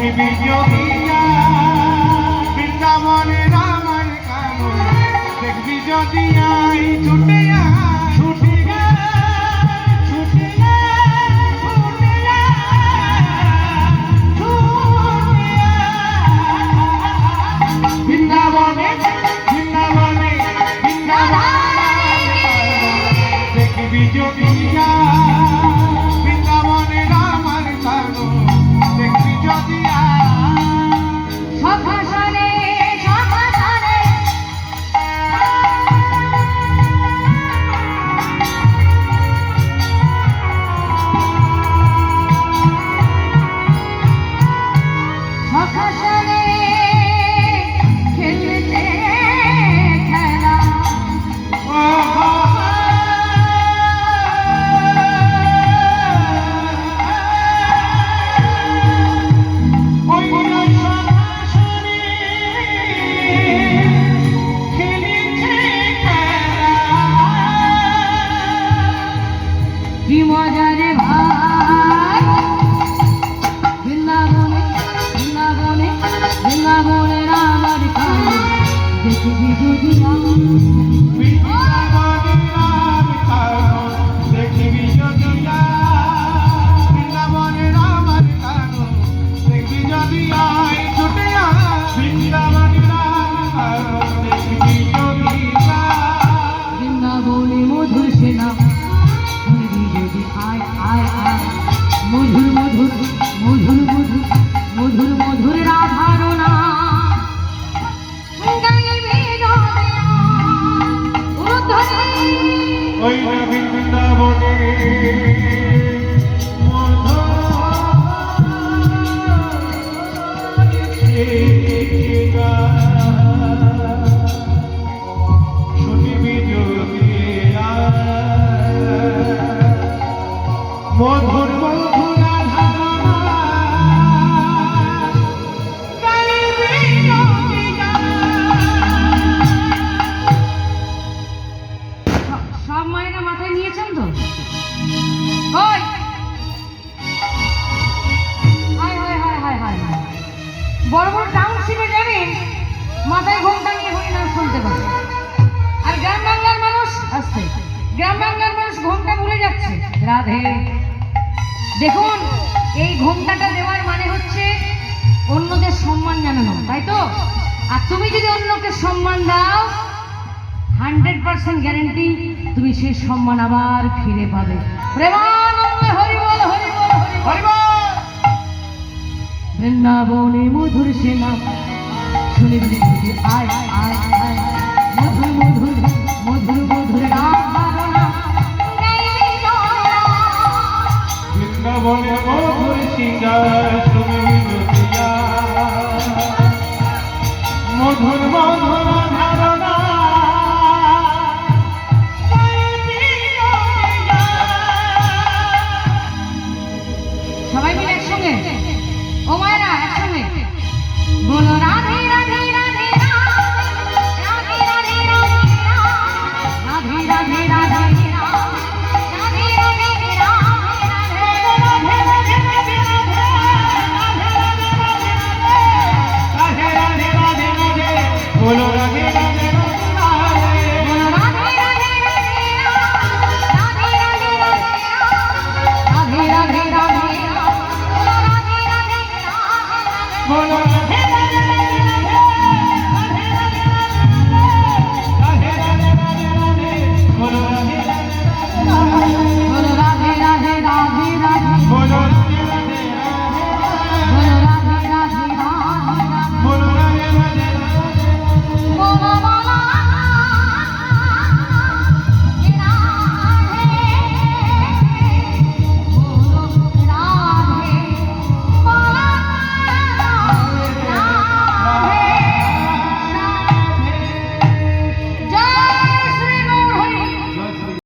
দেখবি যদি বৃন্দাবনে রামার কালো দেখবি যদি আই ছুটে ছুটে ছুটে বৃন্দাবনে বৃন্দাবনে বৃন্দাবনে দেখবি যদি বৃন্দাবনে রামার কালো দেখবি যদি মধুর মধুর সব মায়েরা মাথায় নিয়েছেন তো? বড় বড় টাউনশিপে যাবেন মাথায় ঘোমটা নিয়ে হরিনাম শুনতে পারে, আর গ্রাম বাংলার মানুষ আসছে, গ্রাম বাংলার মানুষ ঘোমটা ভুলে যাচ্ছে। রাধে, দেখুন এই ঘোমটাটা দেওয়ার মানে হচ্ছে অন্যদের সম্মান জানানো, তাই তো? আর তুমি যদি অন্যকে সম্মান দাও 100% গ্যারেন্টি তুমি সেই সম্মান আবার ফিরে পাবে। প্রেমানন্দে হরি বল হরি বল হরি বল। বৃন্দাবনে মধুর সেনা শুনিবি আয় আয় আয় মধুর মধুর মধুর মধুর বৃন্দাবনে মধুর সিঙ্গার শুনিবি মধুর মধুর ধারণা। সবাই মিলে একসঙ্গে, ও মায়েরা একসঙ্গে বলো।